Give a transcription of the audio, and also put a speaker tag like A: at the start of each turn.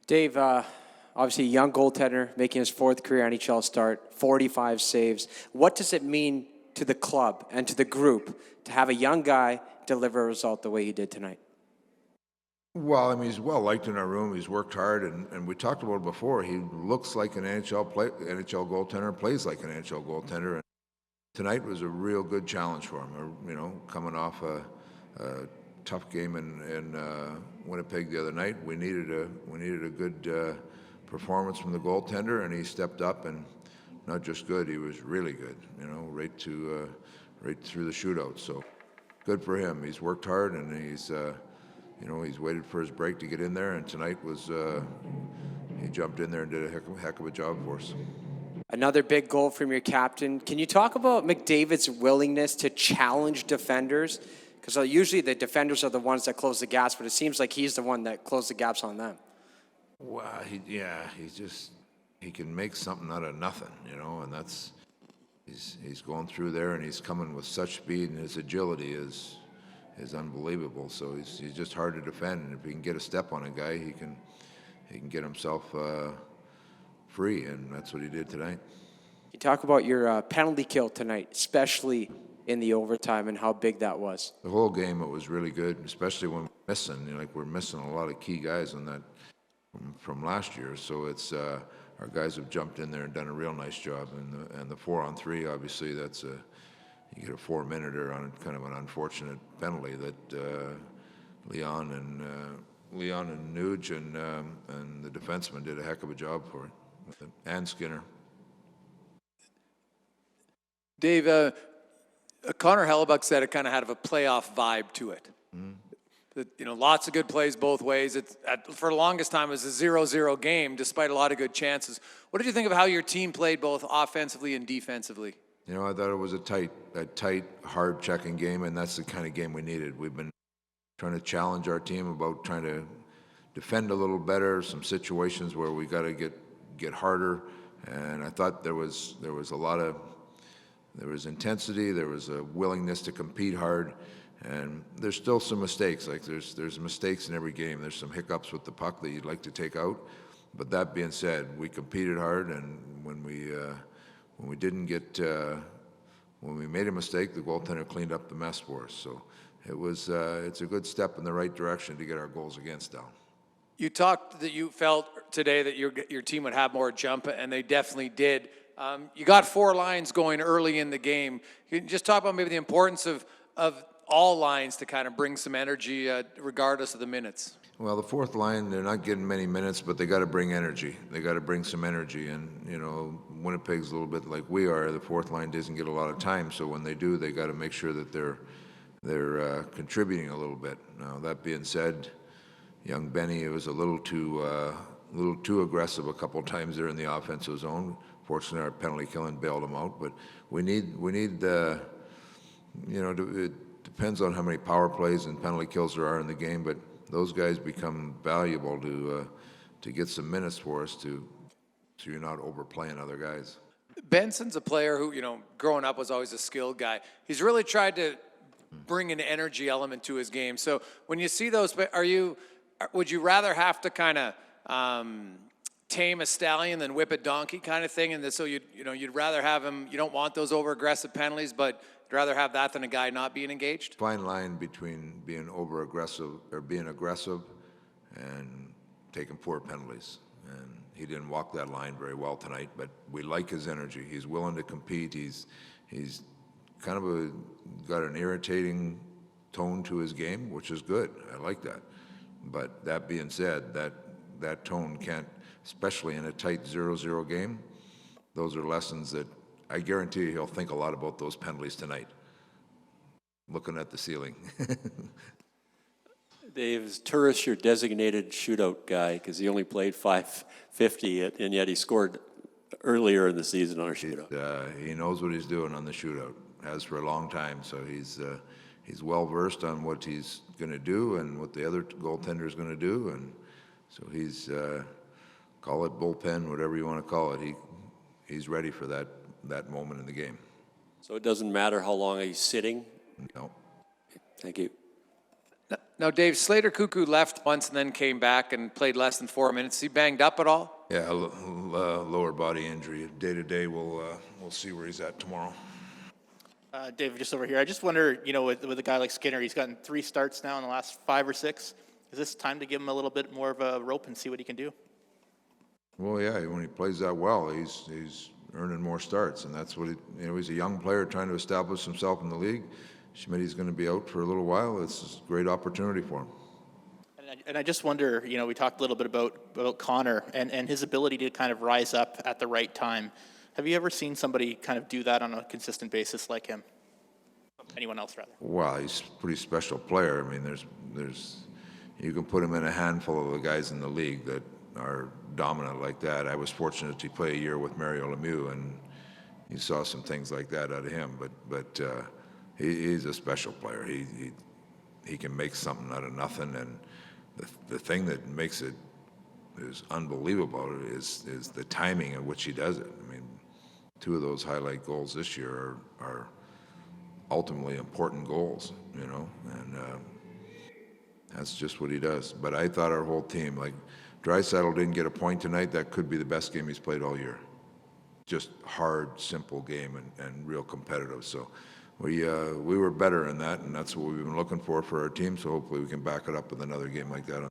A: Dave, obviously a young goaltender making his fourth career NHL start, 45 saves. What does it mean to the club and to the group to have a young guy deliver a result the way he did tonight?
B: Well, I mean, he's well liked in our room. He's worked hard, and we talked about it before. He looks like an NHL goaltender, plays like an NHL goaltender. And tonight was a real good challenge for him. You know, coming off a tough game in Winnipeg the other night, we needed a good performance from the goaltender, and he stepped up, and not just good, he was really good. You know, right through the shootout. So good for him. He's worked hard, and he's waited for his break to get in there, and tonight was he jumped in there and did a heck of a job for us.
A: Another big goal from your captain. Can you talk about McDavid's willingness to challenge defenders? Because usually the defenders are the ones that close the gaps, but it seems like he's the one that closed the gaps on them.
B: Well, he can make something out of nothing, you know, and he's going through there, and he's coming with such speed, and his agility is unbelievable. So he's just hard to defend, and if he can get a step on a guy, he can get himself free, and that's what he did tonight.
A: You talk about your penalty kill tonight, especially in the overtime, and how big that was.
B: The whole game, it was really good, especially when we're missing. You know, like we're missing a lot of key guys on that from last year. So it's our guys have jumped in there and done a real nice job. And the 4-on-3, obviously, that's you get a 4-minuter on kind of an unfortunate penalty that Leon and Nuge and the defenseman did a heck of a job for it, and Skinner.
C: Dave, Connor Hellebuck said it kind of had a playoff vibe to it. That, you know, lots of good plays both ways. For the longest time, it was a 0-0 game, despite a lot of good chances. What did you think of how your team played both offensively and defensively?
B: You know, I thought it was a tight, hard checking game, and that's the kind of game we needed. We've been trying to challenge our team about trying to defend a little better, some situations where we got to get harder, and I thought there was intensity, there was a willingness to compete hard, and there's still some mistakes. Like there's mistakes in every game. There's some hiccups with the puck that you'd like to take out, but that being said, we competed hard, and when we made a mistake, the goaltender cleaned up the mess for us. So it's a good step in the right direction to get our goals against down.
C: You talked that you felt today that your team would have more jump, and they definitely did. You got 4 lines going early in the game. Can you just talk about maybe the importance of all lines to kind of bring some energy regardless of the minutes?
B: Well, the fourth line, they're not getting many minutes, but they got to bring energy. They got to bring some energy, and you know, Winnipeg's a little bit like we are. The fourth line doesn't get a lot of time, so when they do, they got to make sure that they're contributing a little bit. Now, that being said, young Benny was a little too aggressive a couple times there in the offensive zone. Fortunately, our penalty killing bailed him out, but we need you know, it depends on how many power plays and penalty kills there are in the game, but those guys become valuable to get some minutes for us so you're not overplaying other guys.
C: Benson's a player who, you know, growing up was always a skilled guy. He's really tried to bring an energy element to his game. So when you see those, would you rather have to kind of tame a stallion than whip a donkey kind of thing? And so you'd rather have him. You don't want those over aggressive penalties, but you'd rather have that than a guy not being engaged.
B: Fine line between being over aggressive or being aggressive and taking poor penalties. And he didn't walk that line very well tonight, but we like his energy. He's willing to compete. He's kind of got an irritating tone to his game, which is good. I like that. But that being said, that tone can't, especially in a tight 0-0 game, those are lessons that I guarantee you he'll think a lot about those penalties tonight, looking at the ceiling.
D: Dave, is Turris your designated shootout guy? Because he only played 550, and yet he scored earlier in the season on a shootout.
B: He knows what he's doing on the shootout, has for a long time, so he's well-versed on what he's going to do and what the other goaltender is going to do, and so he's, call it bullpen, whatever you want to call it, he's ready for that moment in the game.
D: So it doesn't matter how long he's sitting?
B: No.
D: Thank you.
C: Now, Dave, Slater Cuckoo left once and then came back and played less than 4 minutes. Is he banged up at all?
B: Yeah, lower body injury. Day to day, we'll see where he's at tomorrow.
E: David, just over here. I just wonder, with a guy like Skinner, he's gotten 3 starts now in the last 5 or 6. Is this time to give him a little bit more of a rope and see what he can do?
B: Well, yeah, when he plays that well, he's earning more starts, and that's what he's a young player trying to establish himself in the league. Schmidt's going to be out for a little while. It's a great opportunity for him.
E: And I just wonder, we talked a little bit about Connor and his ability to kind of rise up at the right time. Have you ever seen somebody kind of do that on a consistent basis like him? Anyone else, rather?
B: Well, he's a pretty special player. I mean, there's you can put him in a handful of the guys in the league that are dominant like that. I was fortunate to play a year with Mario Lemieux, and you saw some things like that out of him. But he's a special player. He can make something out of nothing, and the thing that makes it is unbelievable is the timing at which he does it. I mean, 2 of those highlight goals this year are ultimately important goals, and that's just what he does. But I thought our whole team, like Draisaitl didn't get a point tonight, that could be the best game he's played all year. Just hard, simple game and real competitive. So we were better in that, and that's what we've been looking for our team. So hopefully we can back it up with another game like that.